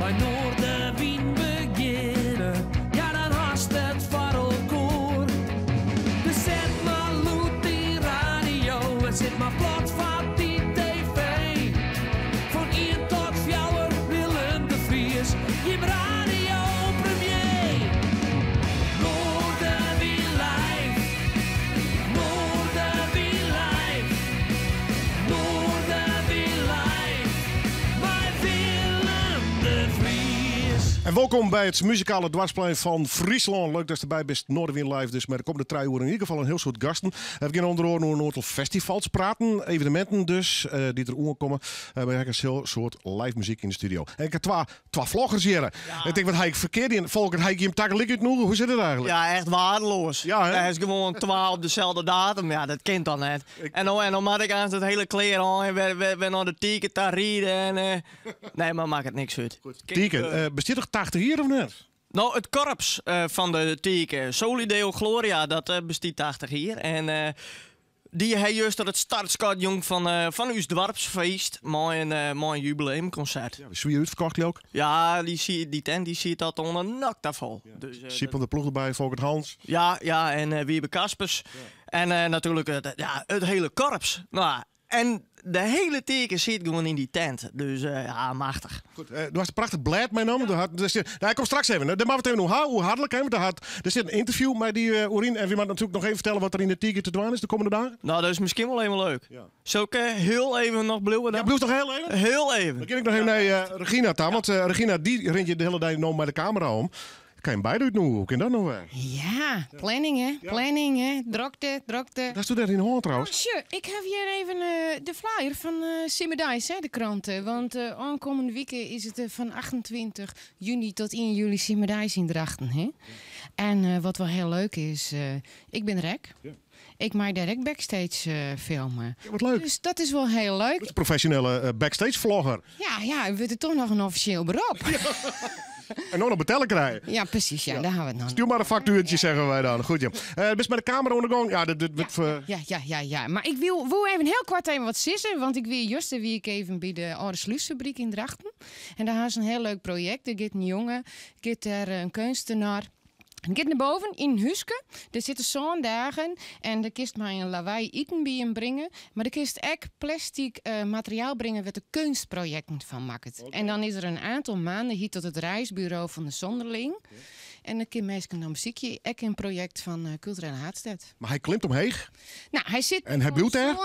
bij Noorderwien beginnen. Ja, dan hast het voor elkaar. Dus zet maar loet die radio en zet maar plat van die tv. Van 1 tot 4 Willem de Vries, je radio premier. Noorderwien live, Noorderwien live, Noorderwien live, bij Willem de Vries. En welkom bij het muzikale dwarsplein van Friesland. Leuk dat je erbij bent, Noorderwien live. Dus met de komende 3 uur in ieder geval een heel soort gasten. We beginnen onder andere over een aantal festivals praten, evenementen dus, die er aankomen. We hebben een heel soort live muziek in de studio. En ik heb twee vloggers hier. Ja. Ik denk, wat heb ik verkeerd in? Volker, heb ik hem takkelijk uit nu? Hoe zit het eigenlijk? Ja, echt waardeloos. Ja, hè? Hij is gewoon 12 op dezelfde datum. Ja, dat kent dan net. En dan had ik aan het hele kleren aan. En we naar de ticket daar rijden. En, nee, maar maakt het niks uit. Tieke, bestaat er 80 hier of net? Nou, het korps van de teken, Solideo Gloria, dat bestaat 80 hier. En die heeft juist het startschot jong van uw dorpsfeest. Mooi jubileumconcert. Ja, is wie uitverkocht die ook? Ja, die tent die ziet dat onder nakta vol. Ja. Dus, Siep van de ploeg erbij, Volker Hans. Ja, en Wiebe Kaspers. Ja. En natuurlijk het hele korps. Nou, en de hele teken zit gewoon in die tent. Dus ja, machtig. Goed, er was een prachtig blad meegenomen. Hij komt straks even. Dan maken we het even hoe hartelijk. Er zit een interview met die Oerien. En wie mag natuurlijk nog even vertellen wat er in de ticket te doen is de komende dagen? Nou, dat is misschien wel helemaal leuk. Ja. Zal ik heel even nog bluwen dan? Ja, blijf toch heel even? Heel even. Dan kan ik nog even naar Reginataan. Want Regina, die rent je de hele dag nog bij de camera om. Kan je hem bijdoen nu? Hoe kan dat nou weer? Ja, planning hè, planning hè, drokte. Dat is toen dat in Holland trouwens. Oh, sure. Ik heb hier even de flyer van Simmerdijs, hè, de kranten. Want aankomende week is het van 28 juni tot 1 juli Simmerdijs in Drachten. Hè? En wat wel heel leuk is, ik ben rek. Ja. Ik maak direct backstage filmen. Ja, wat leuk. Dus dat is wel heel leuk. Dat is een professionele backstage vlogger. Ja, we hebben toch nog een officieel beroep. Ja. En nog betellen krijgen. Ja, precies. Ja, daar gaan we het nog. Stuur maar een factuurtje, zeggen wij dan. Goed, ja. Dus met de camera ondergang. Ja. Maar ik wil even heel kort even wat sissen. Want ik wil juist wie ik even bij de Oude Sluisfabriek in Drachten. En daar is een heel leuk project. Er gaat een jongen, gaat er een kunstenaar. En gaat naar boven in Huske. Er zitten zo'n dagen. En de kist maar een lawaai eten bij hem brengen. Maar de kist ook plastic materiaal brengen waar de kunstprojecten van maakt. Okay. En dan is er een aantal maanden hier tot het reisbureau van de Zonderling. Okay. En dan kan mensen dan muziekje. Ook een project van Culturele Haatstedt. Maar hij klimt omheeg. Nou, hij zit en hij bloedt er.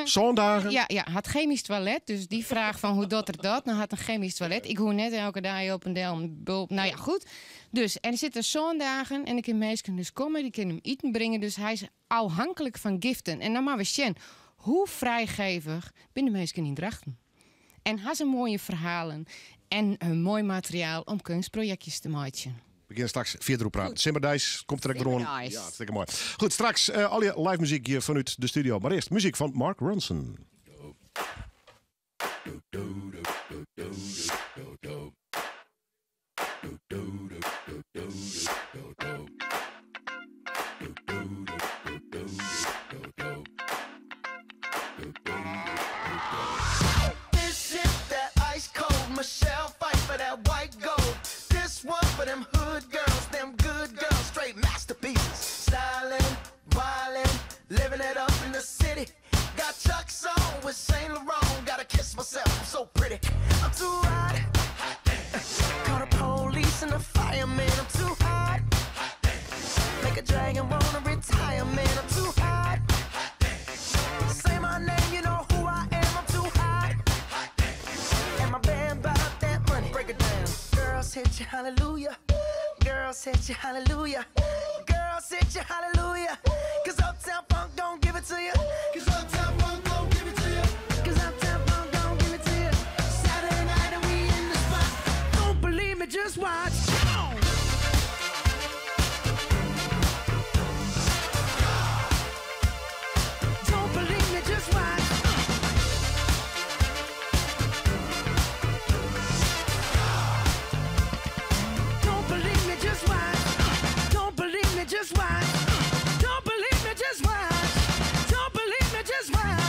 Zondagen. Ja, had chemisch toilet. Dus die vraag van hoe doet er dat? Nou, had een chemisch toilet. Ik hoor net elke dag op een deel. Nou ja, goed. Dus, en er zitten zondagen en ik kan mensen dus komen, die kunnen hem eten brengen. Dus hij is afhankelijk van giften. En dan maar we zien, hoe vrijgevig binnen mensen in Drachten. En hij zijn mooie verhalen en een mooi materiaal om kunstprojectjes te maken. We beginnen straks verder op praten. Simmerdijs komt direct erom. Ja, hartstikke mooi. Goed, straks al je live muziek hier vanuit de studio. Maar eerst muziek van Mark Ronson. This is that ice cold Michelle fight for that white gold. This one for them hood girls, them good girls, straight masterpieces. Styling, wildin', living it up in the city. Got Chuck's on with Saint Laurent. Gotta kiss myself, I'm so pretty. I'm too hot. Call the police and the fireman. I'm too hot. Make a dragon wanna retire, man. I'm too hot. Say my name, you know who I am. I'm too hot. And my band bought that money. Break it down. Girls hit you, hallelujah. Girls hit you, hallelujah. Girls hit you, hallelujah. Cause Uptown Funk don't give it to you. Cause Uptown Funk don't give it to you. Cause Uptown Funk don't give it to you. Saturday night and we in the spot. Don't believe me, just watch. Don't believe me, just watch. Don't believe me, just watch. Don't believe me, just watch. Don't believe me, just watch. Don't believe me, just watch.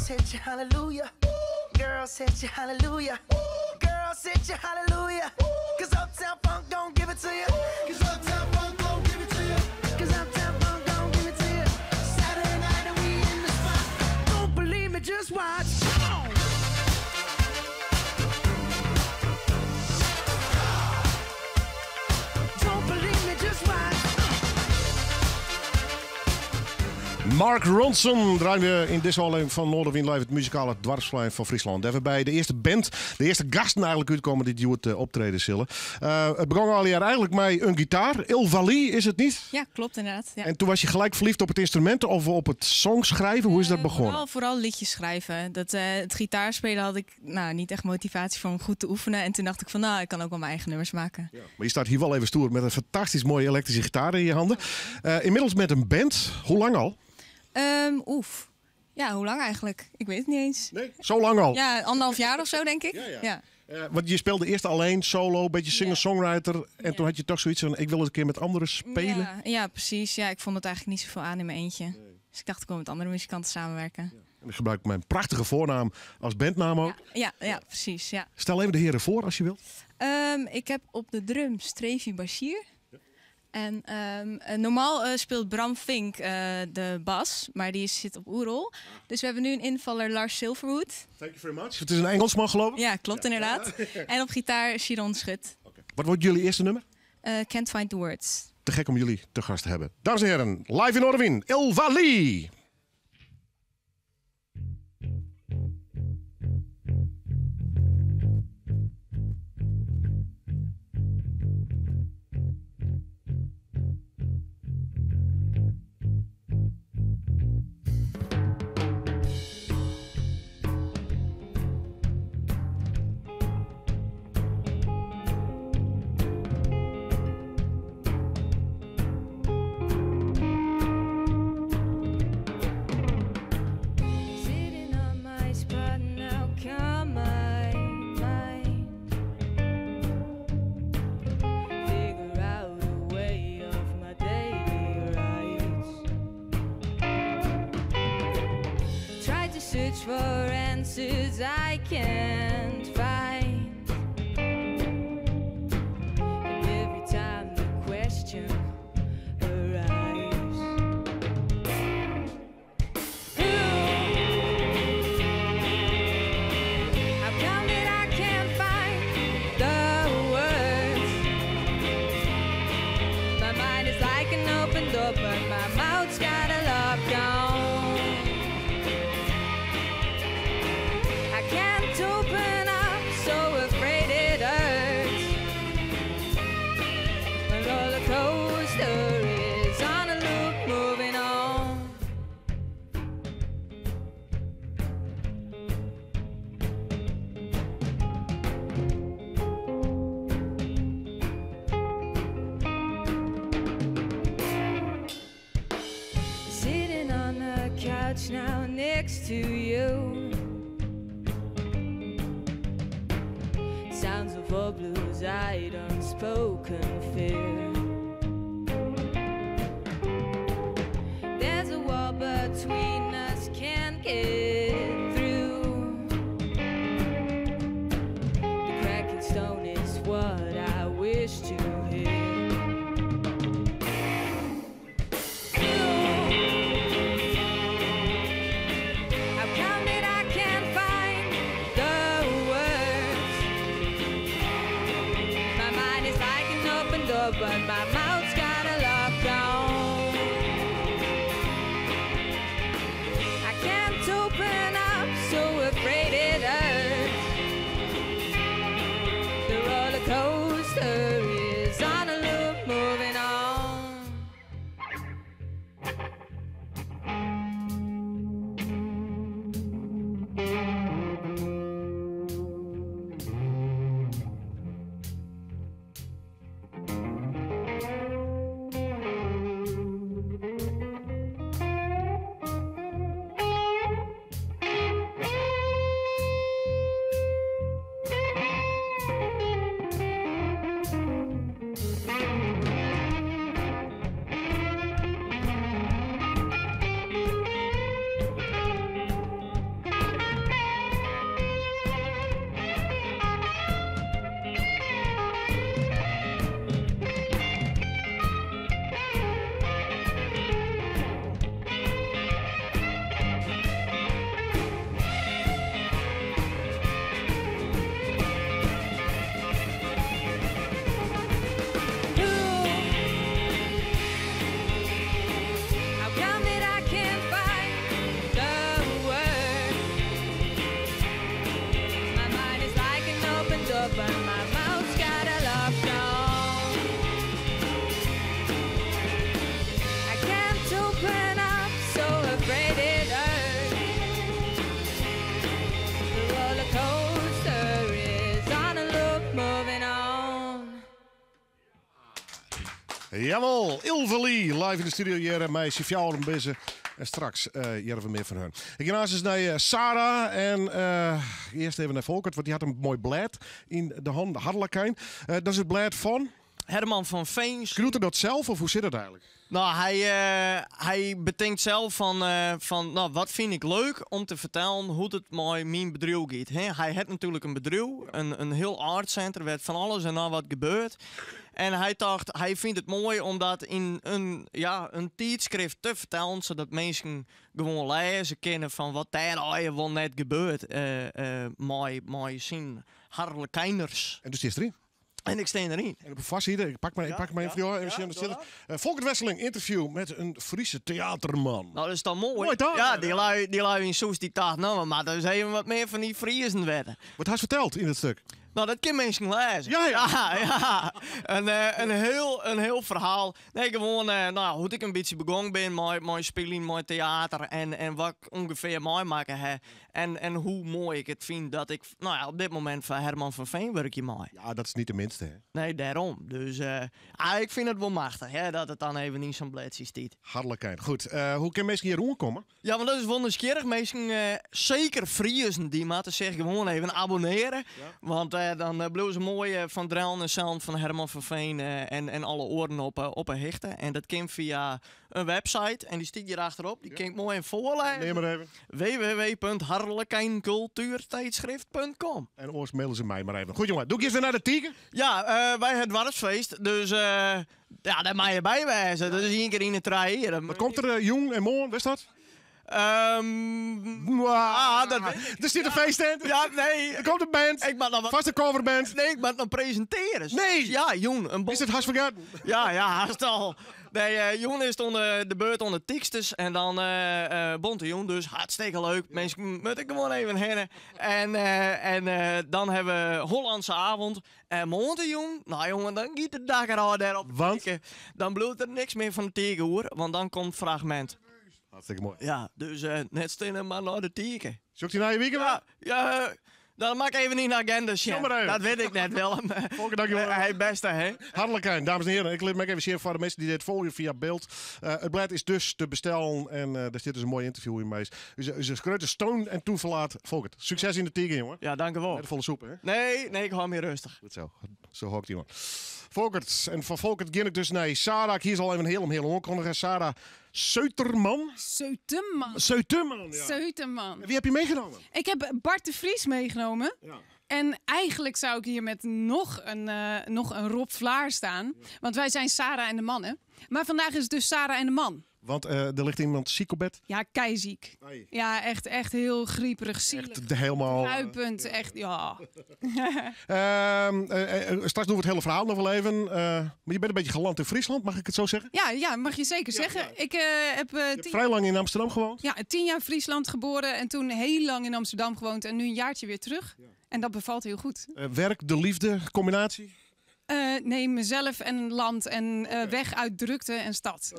hit you hallelujah. Girls hit you hallelujah. Girls hit you hallelujah. 'Cause Uptown Funk don't give it to you. 'Cause Uptown Funk don't give it to you. 'Cause Uptown Funk don't give it to you. Saturday night and we in the spot. Don't believe me, just watch. Come on. Don't believe me, just watch. Mark Ronson draaien we in deze aflevering van Noorderwind Live, het muzikale dwarsplein van Friesland. Daar we bij de eerste band, de eerste gasten eigenlijk uitkomen die duurt optreden zullen. Het begon al hier eigenlijk met een gitaar. Il Valley is het niet? Ja, klopt inderdaad. Ja. En toen was je gelijk verliefd op het instrument of op het songschrijven? Hoe is dat begonnen? Vooral liedjes schrijven. Het gitaarspelen had ik niet echt motivatie voor om goed te oefenen. En toen dacht ik van ik kan ook wel mijn eigen nummers maken. Ja. Maar je staat hier wel even stoer met een fantastisch mooie elektrische gitaar in je handen. Inmiddels met een band. Hoe lang al? Ja, hoe lang eigenlijk? Ik weet het niet eens. Nee, zo lang al? Ja, 1,5 jaar of zo, denk ik. Ja. Want je speelde eerst alleen, solo, een beetje singer-songwriter. En toen had je toch zoiets van, ik wil het een keer met anderen spelen. Ja, precies. Ja, ik vond het eigenlijk niet zoveel aan in mijn eentje. Nee. Dus ik dacht, ik wil met andere muzikanten samenwerken. Ja. En ik gebruik mijn prachtige voornaam als bandnaam ook. Ja, precies. Ja. Stel even de heren voor, als je wilt. Ik heb op de drums Trevi Bashir. En normaal speelt Bram Fink de bas, maar die zit op oerol. Dus we hebben nu een invaller, Lars Silverwood. Thank you very much. Het is een Engelsman, geloof ik? Ja, klopt inderdaad. En op gitaar Chiron Schut. Okay. Wat wordt jullie eerste nummer? Can't Find the Words. Te gek om jullie te gast te hebben. Dames en heren, live in Noorderwind, Il Valley. For answers I can't find, and every time the question arrives, how come that I can't find the words? My mind is like an open door, but my mouth's got a lock on. Open up, so afraid it hurts. A roller coaster is on a loop, moving on. Sitting on the couch now next to you. Sounds of all blues-eyed, unspoken fear. There's a wall between us, can't get through. The cracking stone is what I wish to hear. How come that I can't find the words? My mind is like an open door, but my mouth's got a lock on. I can't open Jawel, Ilvelie, live in de studio hier met Sifjouwer Bizzen. En straks hier we meer van hun. Ik ga naast eens naar Sarah en eerst even naar Volkert, want die had een mooi blad in de hand, Harlekijn. Dat is het blad van... Herman van Veen. Schreeuwt dat zelf of hoe zit het eigenlijk? Nou, hij bedenkt zelf van nou, wat vind ik leuk om te vertellen hoe het met mijn bedrijf gaat. Hij heeft natuurlijk een bedrijf, een heel artcenter, waar van alles en nog wat gebeurt. En hij dacht, hij vindt het mooi om dat in een tijdschrift te vertellen, zodat mensen gewoon lezen kennen van wat daar wel net gebeurt. Mooi zien harlekijners. En dus die is erin. En ik sta erin. En op vast hier, ik pak mijn vrouw even zien zitten. Volkert Wesseling, interview met een Friese theaterman. Nou, dat is dan mooi. Mooi toch? Ja, die lui in Soes die dacht, nou, maar dat is even wat meer van die Friesen werden. Wat hij verteld in het stuk? Nou, dat kan mensen lezen. Ja. Een heel verhaal. Nee, gewoon nou, hoe ik een beetje begonnen ben met spelen, met theater en wat ik ongeveer mooi maken heb. En hoe mooi ik het vind dat ik op dit moment van Herman van Veen werk je mooi. Ja, dat is niet de minste, hè? Nee, daarom. Dus ik vind het wel machtig, hè, dat het dan even niet zo'n bladje stiet. Harlekijn. Goed, hoe kan mensen hier rondkomen? Ja, want dat is wonderskierig. Mensen, zeker Friesen, die moeten zich gewoon even abonneren. Ja. Want dan blijven ze mooi van Drellen en Sound van Herman van Veen en alle oren op een hechten. En dat kan via een website. En die stiet hier achterop. Die kan ik mooi in voorlezen. Neem maar even. www.harlekijncultuurtijdschrift.com. En oors mailen ze mij maar even. Goed jongen, doe ik eens weer naar de Tiger? Ja, wij het Dwarfsfeest. Dus daar mag je bij wezen. Dat is 1 keer in het traaien. Wat komt er, jong en mooi, wist dat? Er zit een feesttent. Ja, nee. Er komt een band. Ik mag nog wat... Vast een coverband. Nee, ik mag nog presenteren. Nee. Ja, Joen. Is het haast vergeten? Ja, haast al. Nee, Joen is de beurt onder Tixtes en dan Bonte Joen. Dus hartstikke leuk. Mensen moeten gewoon even heen. En dan hebben we Hollandse avond. En Bonte Joen, nou jongen, dan giet de dag er daarop. Want? Dan bloedt er niks meer van de tegenhoer, want dan komt fragment. Hartstikke mooi. Ja, dus net staan maar naar de teken. Zoekt hij naar je weekend? Ja, dan maak ik even niet naar agendas. Ja. Dat weet ik net wel. Volker, dankjewel. Hij beste, hè? Harlekijn, dames en heren. Ik maak even zeer voor de mensen die dit volgen via beeld. Het blad is dus te bestellen en daar zit dus een mooi interview in mee. Dus een grote steun en toeverlaat. Volkert, succes in de Tiger, jongen. Ja, dankjewel. Met de volle soep, hè? Nee, ik hou me rustig. Goed zo hoort jongen. Volkert, en van Volkert ging ik dus naar Sarah. Hier is al even een heel onkondige. Sarah Seuterman. Seuterman, ja. Seuterman. Wie heb je meegenomen? Ik heb Bart de Vries meegenomen. Ja. En eigenlijk zou ik hier met nog een Rob Vlaar staan. Ja. Want wij zijn Sarah en de mannen. Maar vandaag is het dus Sarah en de man. Want er ligt iemand ziek op bed. Ja, keiziek. Ai. Ja, echt heel grieperig, zielig. Echt helemaal... Kruipend, echt, ja. Straks doen we het hele verhaal nog wel even. Maar je bent een beetje geland in Friesland, mag ik het zo zeggen? Ja, mag je zeker zeggen. Ja. Ik heb Je hebt vrij lang in Amsterdam gewoond? Ja, 10 jaar Friesland geboren en toen heel lang in Amsterdam gewoond. En nu een jaartje weer terug. Ja. En dat bevalt heel goed. Werk, de liefde, combinatie? Nee, mezelf en land en weg uit drukte en stad.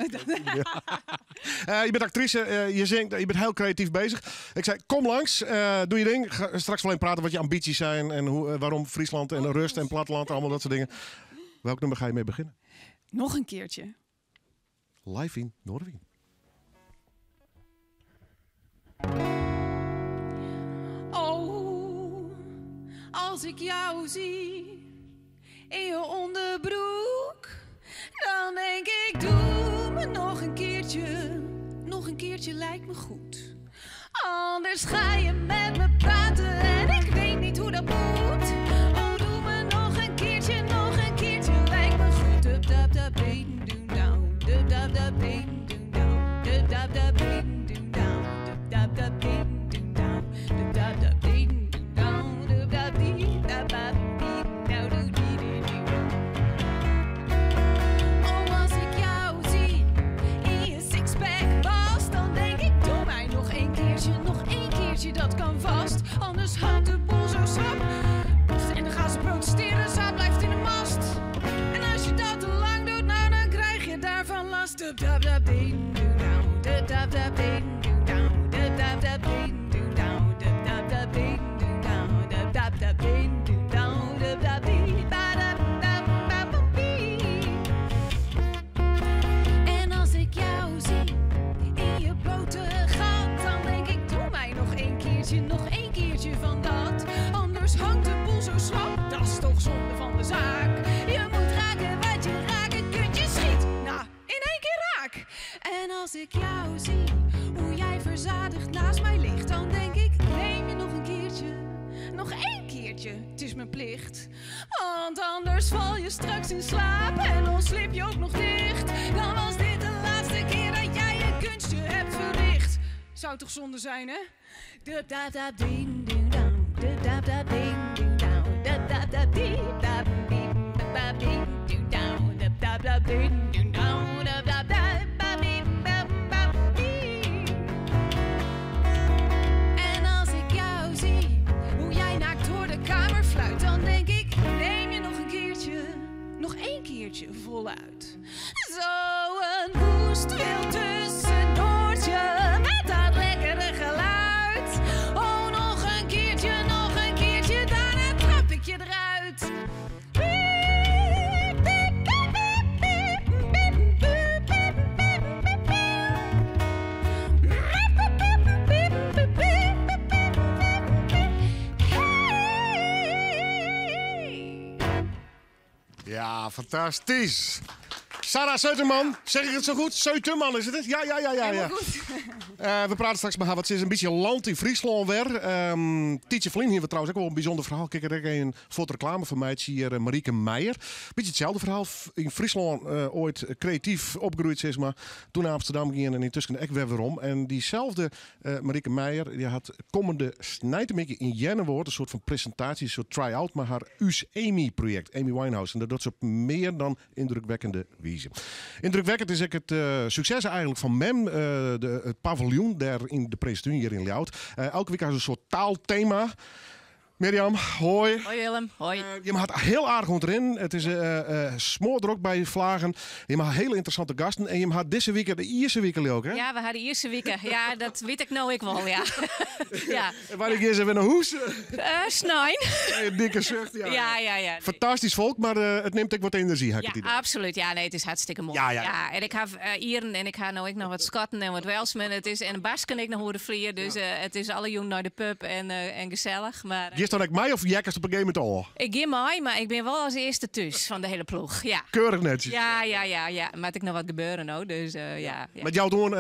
Je bent actrice, je zingt, je bent heel creatief bezig. Ik zei, kom langs, doe je ding. Ga straks wel even praten wat je ambities zijn en waarom Friesland en rust en platteland, allemaal dat soort dingen. Welk nummer ga je mee beginnen? Nog een keertje. Live in Noordwien. Oh, als ik jou zie in je onderbroek, dan denk ik, doe me nog een keertje. Nog een keertje lijkt me goed. Anders ga je met me praten en ik weet niet hoe dat moet. Oh, doe me nog een keertje lijkt me goed. Dub dub dub been down down, dub dub dub been down down, dub dub dub been down down, dub dub dub been down down, dub dub dub been down, dub dub dee dub dub. Dat kan vast, anders houdt de boel zo slap. En dan gaan ze protesteren, zaad blijft in de mast. En als je dat te lang doet, nou dan krijg je daarvan last. Dub dub dub ding down, dub dub dub ding down, dub dub dub ding down, dub dub dub ding down, dub dub dub ding down, dub dub dee ba dub dub dub dee. keertje, nog één keertje van dat. Anders hangt de boel zo slap, dat is toch zonde van de zaak. Je moet raken wat je raken kunt, je schiet. Nou, in één keer raak. En als ik jou zie, hoe jij verzadigd naast mij ligt, dan denk ik, neem je nog een keertje. Nog één keertje, het is mijn plicht. Want anders val je straks in slaap en dan slip je ook nog dicht. Dan was dit de laatste keer dat jij je kunstje hebt verricht. Zou toch zonde zijn, hè? En als ik jou zie, hoe jij naakt door de kamer fluit, dan denk ik, neem je nog een keertje, nog één keertje voluit. Zo'n woest wild tussendoortje met dat lekkere geluid. Oh, nog een keertje, daarna trap ik je eruit. Ja, fantastisch. Sarah Seuterman, zeg ik het zo goed? Seuterman is het? Ja. We praten straks met haar, want ze is een beetje land in Friesland weer. Tietje Vlien hier trouwens ook wel een bijzonder verhaal. Kijk, er een fotoreclame van mij, hier Marieke Meijer. Beetje hetzelfde verhaal. In Friesland ooit creatief opgegroeid, zeg maar. Toen naar Amsterdam ging en intussen ook weer om. En diezelfde Marieke Meijer, die had komende snijtemikje in januari een soort van presentatie, een soort try-out, maar haar Us Amy-project, Amy Winehouse. En dat doet ze op meer dan indrukwekkende wijze. Indrukwekkend is ook het succes eigenlijk van MEM, het paviljoen daar in de presentatie hier in Ljout. Elke week had ze een soort taalthema. Mirjam, hoi. Hoi Willem, hoi. Je mag heel aardig onderin. Het is smoordruk bij Vlagen. Je mag hele interessante gasten. En je mag deze week de Ierse week ook, hè? Ja, we hadden Ierse weken. Ja, dat weet ik nou ik wel, ja. Ja. En waar ik eerst even naar Hoes. Snijn. Dikke zucht, ja. Ja. Fantastisch volk, maar het neemt ook wat energie, heb ik Ja, het idee. absoluut. Ja, nee, het is hartstikke mooi. Ja. En ik heb Ieren en ik ga nou ook nog wat Schotten en wat Welsmen. Het is, en Basken ik nog horen vliegen. Dus het is alle jongen naar de pub en gezellig. Maar Is dan ook mij of jekkers op een game met al? ik ga mij, maar ik ben wel als eerste thuis van de hele ploeg. Ja. Keurig netjes. Ja. Maar ik nog wat gebeuren nou, dus ja. Met jou doen,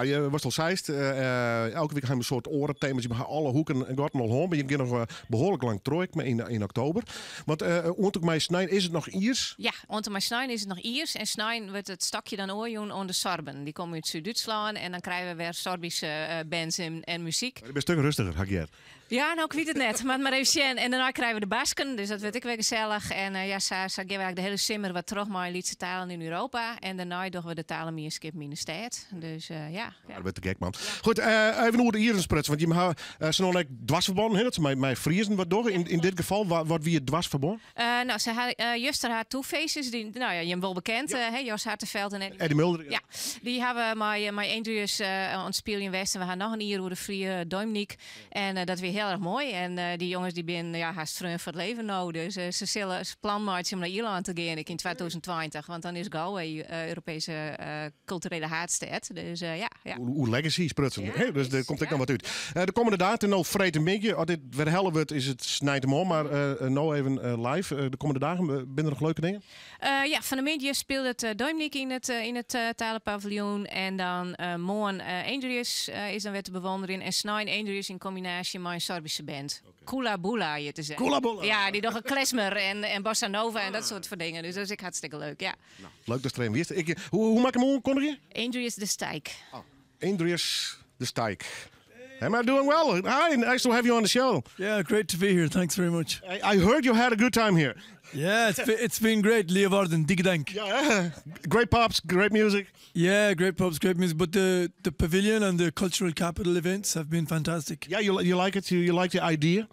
je was al zeist. Elke week gaan we een soort orenthema's. Je mag alle hoeken en gaten al horen. Maar je gaat nog behoorlijk lang trooik in oktober. Want onder mij snijn is het nog Iers. Ja, onder mijn snijn is het nog Iers. En snijn wordt het stakje dan oorjoen onder Sorben. Die komen uit Zuid-Duitsland en dan krijgen we weer Sorbische bands en muziek. Je bent een stuk rustiger, Hagiet. Ja, nou ik weet het net. Maar even zien. En daarna krijgen we de Basken, dus dat werd ik weer gezellig. En zo geven we eigenlijk de hele simmer wat terug maar lietse talen in Europa. En daarna doen we de talen meer skip in de stad. Dus ja. Dat werd te gek, man. Goed, even over de Ierensprets. Want je mag ze nog een dwarsverbonden. Dat is mijn Friesen wat door. In dit geval, wat wie het dwarsverbonden? Nou, ze had juster haar toefeestjes. Die, nou ja, je hem wel bekend. Jos Hartenveld en Eddie Mulder. Ja, die hebben mijn Andrews ontspelen in Westen. We gaan nog een Ier over de Vrije Dominique. En dat weer heel erg mooi. En die jongens die zijn haast vreun voor het leven nou. Dus ze zullen plan maken om naar Ierland te gaan in 2020. Want dan is Galway Europese culturele haardstad. Dus ja. Hoe legacy sprutsen. Ja, dus er komt ook nog wat uit. De komende dagen, nou vreet een beetje. Als dit weer helle wordt, is het snijdt hem om. Maar nou even live. De komende dagen, binnen nog leuke dingen? Ja, van de media speelt het Dominique in het talenpaviljoen. En dan morgen Andrews is dan weer te bewonderen. En Snijn Andrews in combinatie met een Sorbische band. Kula Bula, je te zeggen. Kula Bula. Ja, die nog een klezmer en bossa nova en dat soort van dingen. Dus dat is hartstikke leuk, ja. Nou, leuk dat er een wist. Hoe maak ik hem aankondigen? Andrews de Stijk. Andrews de Stijk. Am I doing well? Hi, nice to have you on the show. Yeah, great to be here. Thanks very much. I heard you had a good time here. Yeah, it's been great. Leeuwarden, dikke dank. Yeah, great pops, great music. Yeah, great pubs, great music. But the pavilion and the cultural capital events have been fantastic. Yeah, you like it? You like the idea?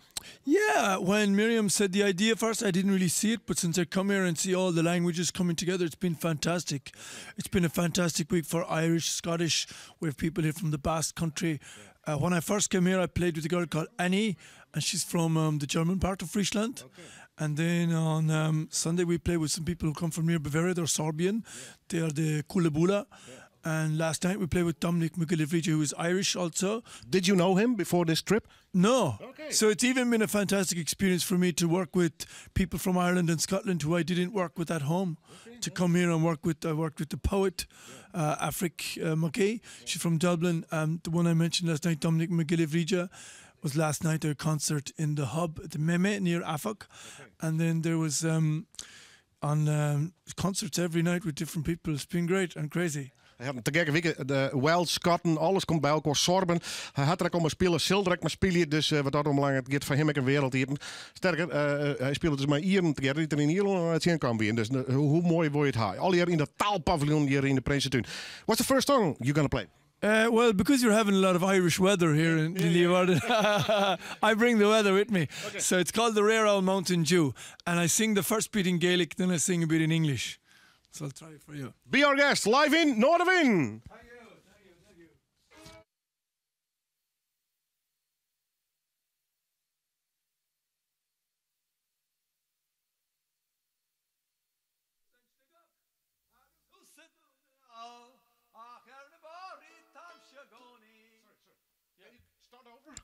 Yeah, when Miriam said the idea first, I didn't really see it. But since I come here and see all the languages coming together, it's been fantastic. It's been a fantastic week for Irish, Scottish. We have people here from the Basque country. When I first came here, I played with a girl called Annie, and she's from the German part of Friesland. Okay. And then on Sunday, we played with some people who come from near Bavaria. They're Sorbian. They are the Kulabula. Yeah. And last night we played with Dominic McGillivray, who is Irish also. Did you know him before this trip? No. Okay. So it's even been a fantastic experience for me to work with people from Ireland and Scotland who I didn't work with at home. To come here and work with, I worked with the poet, Afric McKay. She's from Dublin. The one I mentioned last night, Dominic McGillivray, was last night their concert in the Hub at the Meme near Afak. And then there was concerts every night with different people. It's been great and crazy. Hij had een te gekke weken, de Welsh, Scotten, alles komt bij elkaar. Sorben, hij had er ook om spelen, Sildrek maar spelen, dus wat dat omlang het gaat van hem ook een wereld hier. Sterker, hij speelde dus maar Ieren te die er in Ierland het zien kan weer. Dus hoe mooi wordt het haar? Al hier in de taalpaviljoen hier in de Prinsentuin. What's the first song you're gonna play? Well, because you're having a lot of Irish weather here in Leeuwarden, I bring the weather with me. Okay. So it's called the Rare Old Mountain Dew. And I sing the first bit in Gaelic, then I sing a bit in English. So I'll try it for you. Be our guest, live in Noorderwind. Thank you, thank you, thank you.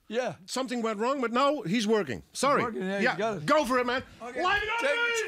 Yeah. Something went wrong, but now he's working. Sorry. Working, yeah, you got it. Go for it, man. Okay. Live in Noorderwind!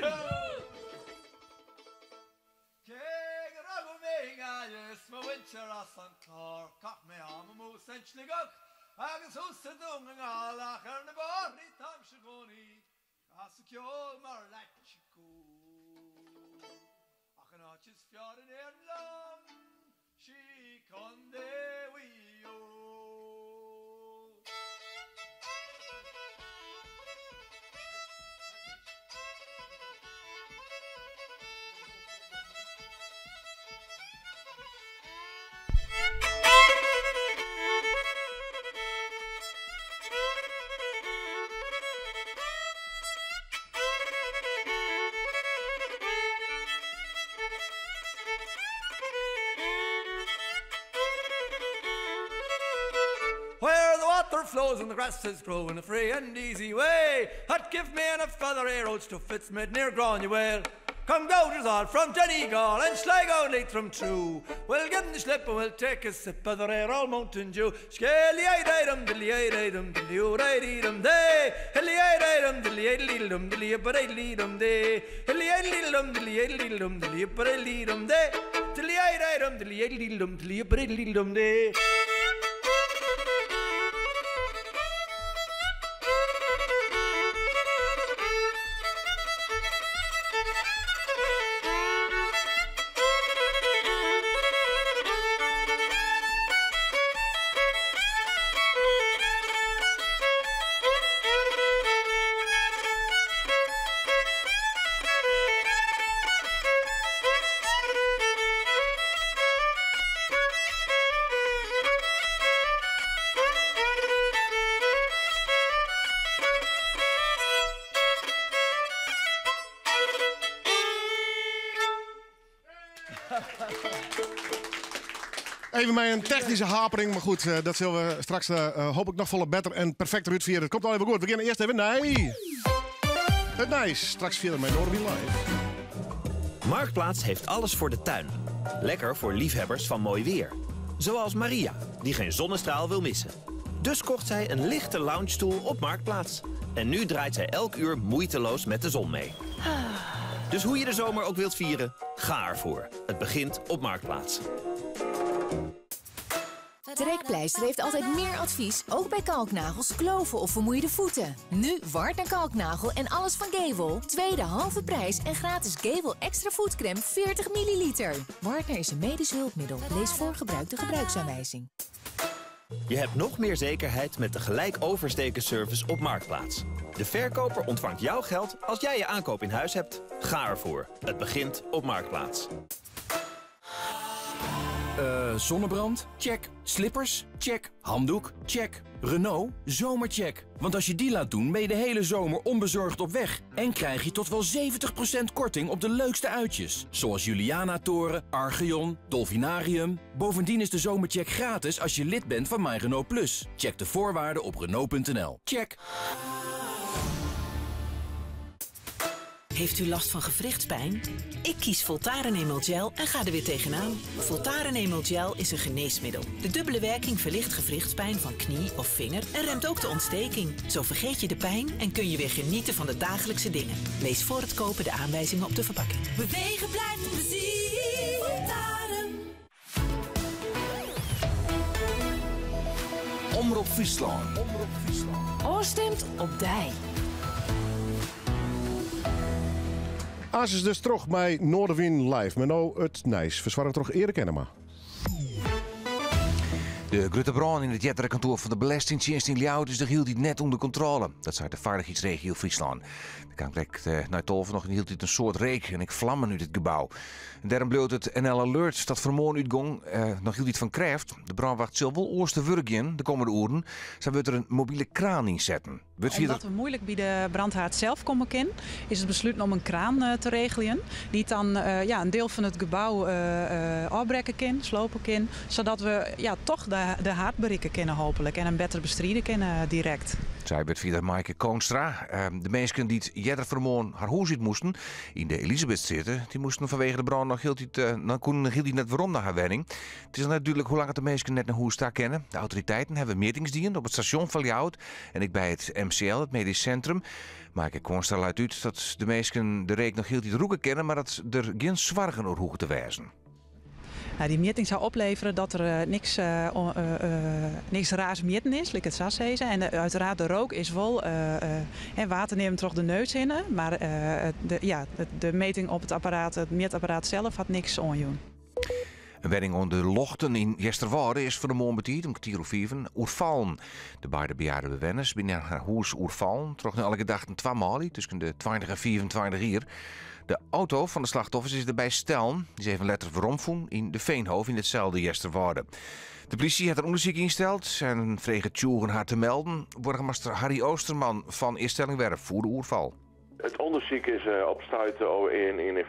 Where the water flows and the grass is growing a free and easy way. Hut give me enough feather arrows to fits mid near Granuail. Come goaters all from Donegal and Sligo late from True. We'll give them the slip and we'll take a sip of the Rare Old Mountain Dew. Skelly-ay-day-dum, dilly-ay-day-dum, dilly-ay-day-dum, day. Hilly-ay-day-dum, dilly-ay-day-dum, dilly-ay-day-dum, day. Hilly-ay-day-dum, dilly-ay-day-dum, dilly-ay-day-dum, day. Dilly-ay-day-dum, dilly-ay-day-dum, dilly-ay-day-dum, day. Even bij een technische hapering, maar goed, dat zullen we straks hoop ik nog volle beter en perfecter uitvieren. Het komt al even goed. We beginnen eerst even het Nijs. Straks via mijn Noorderwind Live. Marktplaats heeft alles voor de tuin. Lekker voor liefhebbers van mooi weer. Zoals Maria, die geen zonnestraal wil missen. Dus kocht zij een lichte loungestoel op Marktplaats. En nu draait zij elk uur moeiteloos met de zon mee. Dus hoe je de zomer ook wilt vieren, ga ervoor. Het begint op Marktplaats. Trekpleister heeft altijd meer advies, ook bij kalknagels, kloven of vermoeide voeten. Nu Wartner kalknagel en alles van Gavel. Tweede halve prijs en gratis Gavel extra voetcrème 40 milliliter. Wartner is een medisch hulpmiddel. Lees voor gebruik de gebruiksaanwijzing. Je hebt nog meer zekerheid met de gelijk oversteken service op Marktplaats. De verkoper ontvangt jouw geld als jij je aankoop in huis hebt. Ga ervoor. Het begint op Marktplaats. Zonnebrand? Check. Slippers? Check. Handdoek? Check. Renault? Zomercheck. Want als je die laat doen, ben je de hele zomer onbezorgd op weg. En krijg je tot wel 70% korting op de leukste uitjes. Zoals Juliana-toren, Archeon, Dolfinarium. Bovendien is de zomercheck gratis als je lid bent van My Renault Plus. Check de voorwaarden op Renault.nl. Check. Heeft u last van gewrichtspijn? Ik kies Voltaren Emulgel en ga er weer tegenaan. Voltaren Emulgel is een geneesmiddel. De dubbele werking verlicht gewrichtspijn van knie of vinger en remt ook de ontsteking. Zo vergeet je de pijn en kun je weer genieten van de dagelijkse dingen. Lees voor het kopen de aanwijzingen op de verpakking. Bewegen blijft plezier. Voltaren. Omroep Friesland. Oorstemt op Dij. Als is dus terug bij Noorderwind Live. Maar nou het Nijs. Verzwarren toch Erik Enema. De grote brand in het jetterkantoor van de Belastingdienst in Ljouwt is de hield net onder controle. Dat zei de veiligheidsregio Friesland. De kamertrek naar Tolven nog hield dit een soort reek en ik vlammen uit het gebouw. En daarom bleef het NL Alert dat vanmorgen uitgong nog hield iets van krijgt. De brandwacht zal wel oorste werk de komende uren. Zij wordt er een mobiele kraan inzetten. Omdat we moeilijk bij de brandhaard zelf komen kunnen, is het besloten om een kraan te regelen. Die dan een deel van het gebouw afbreken kan, slopen kan. Zodat we toch de haard bereiken kunnen hopelijk. En een beter bestrijden kunnen direct. Zij werd via Maaike Koonstra. De mensen die het jeder vanmorgen haar huis uit moesten, in de Elisabeth zitten, die moesten vanwege de brand nog hield hij net waarom naar haar wenning. Het is natuurlijk hoe lang het de mensen net naar huis daar kennen. De autoriteiten hebben meetingsdienst op het station van Ljouwt en ik bij het MCL, het medisch centrum. Maaike Koonstra luidt uit dat de mensen de reek nog hield die roeken kennen, maar dat er geen zorgen over hoeven te wijzen. Nou, die meting zou opleveren dat er niks raars meten is, like het zou zeggen. En uiteraard de rook is wel, water neemt toch de neus in, maar de meting op het apparaat, het meetapparaat zelf had niks onjoen. Een wedding onder de Lochten in Jesterwoude is voor de morgen betiid om 4:15 oervallen. De beide bejaarde bewoners binnen haar huis oervallen. Trok nu elke dag een 2 maal tussen de 20 en 24 uur. De auto van de slachtoffers is erbij stellen. Die is even letterlijk veromvoen in de Veenhof in hetzelfde Jesterwoude. De politie heeft een onderzoek ingesteld en vregen tjoegen haar te melden. Burgemeester Harry Oosterman van Eerstellingwerf voor de oerval. Het onderzoek is op stuit in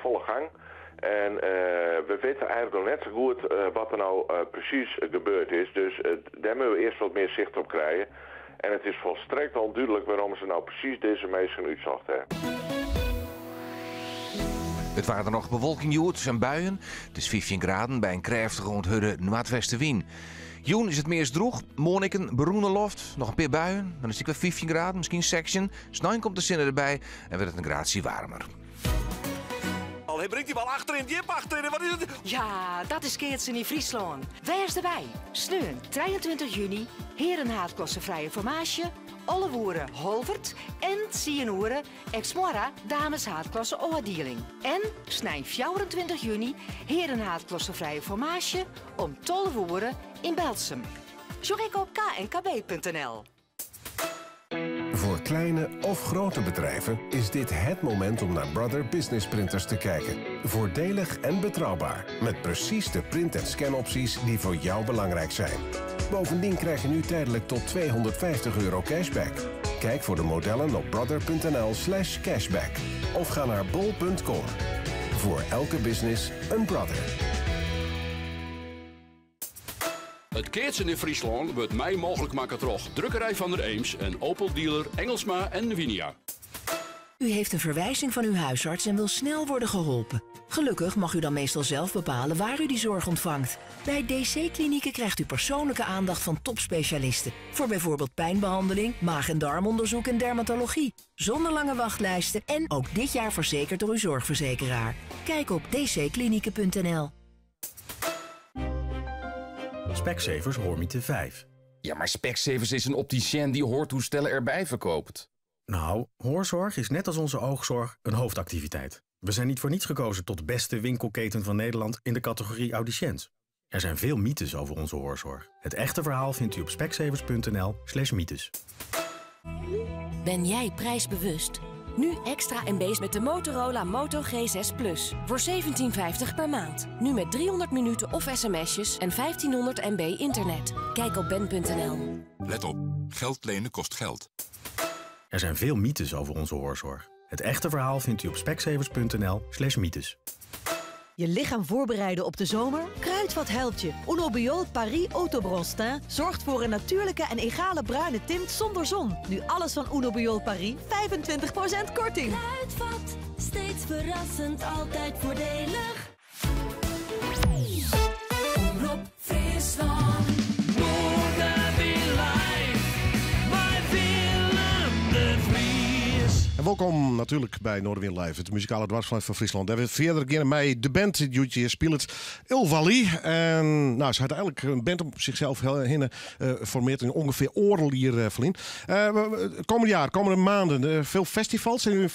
volle gang. En we weten eigenlijk nog net zo goed wat er nou precies gebeurd is. Dus daar moeten we eerst wat meer zicht op krijgen. En het is volstrekt onduidelijk waarom ze nou precies deze mensen uitzocht hebben. Het waren er nog bewolking en buien. Het is 15 graden bij een krachtige onthudde noordwestenwind. Joen is het meest droog. Morgen beroende loft. Nog een paar buien. Dan is het weer 15 graden, misschien section. Snijn komt de zinnen erbij en wordt het een graadje warmer. Hij brengt die bal achterin, die achterin. Wat is het? Ja, dat is Keertsen in Friesland. Wees erbij. Sneun, 23 juni, herenhaatklossenvrije formage, Ollewoeren Holvert en Sienoeren Exmora dameshaatklasse oordeling. En snij 24 juni, herenhaatklossenvrije formage om Tollewoeren in Belsum. Zorg op knkb.nl. Voor kleine of grote bedrijven is dit het moment om naar Brother Business Printers te kijken. Voordelig en betrouwbaar, met precies de print- en scanopties die voor jou belangrijk zijn. Bovendien krijg je nu tijdelijk tot €250 cashback. Kijk voor de modellen op brother.nl/cashback of ga naar bol.com. Voor elke business een Brother. Het Keertsen in Friesland wordt mij mogelijk maken door Drukkerij van der Eems en Opel-dealer Engelsma en Winia. U heeft een verwijzing van uw huisarts en wil snel worden geholpen. Gelukkig mag u dan meestal zelf bepalen waar u die zorg ontvangt. Bij DC-klinieken krijgt u persoonlijke aandacht van topspecialisten. Voor bijvoorbeeld pijnbehandeling, maag- en darmonderzoek en dermatologie. Zonder lange wachtlijsten en ook dit jaar verzekerd door uw zorgverzekeraar. Kijk op dcklinieken.nl. Specsavers Hoormiete 5. Ja, maar Specsavers is een opticien die hoortoestellen erbij verkoopt. Nou, hoorzorg is net als onze oogzorg een hoofdactiviteit. We zijn niet voor niets gekozen tot de beste winkelketen van Nederland in de categorie audiciënt. Er zijn veel mythes over onze hoorzorg. Het echte verhaal vindt u op specsavers.nl/mythes. Ben jij prijsbewust? Nu extra MB's met de Motorola Moto G6 Plus. Voor €17,50 per maand. Nu met 300 minuten of sms'jes en 1500 MB internet. Kijk op ben.nl. Let op, geld lenen kost geld. Er zijn veel mythes over onze hoorzorg. Het echte verhaal vindt u op specsavers.nl/mythes. Je lichaam voorbereiden op de zomer? Kruidvat helpt je. Unobiol Paris Autobronze zorgt voor een natuurlijke en egale bruine tint zonder zon. Nu alles van Unobiol Paris 25% korting. Kruidvat, steeds verrassend, altijd voordelig. Omroep Friesland. Morgen weer live bij Willem de Vries. En welkom natuurlijk bij Noorderwind Live, het muzikale dwarsplein van Friesland. Daar we verder beginnen met de band die speelt Il Valley. En nou, ze had eigenlijk een band op zichzelf heen formeert in ongeveer oorlier verlien. Komende jaar, komende maanden, veel festivals. Zijn jullie een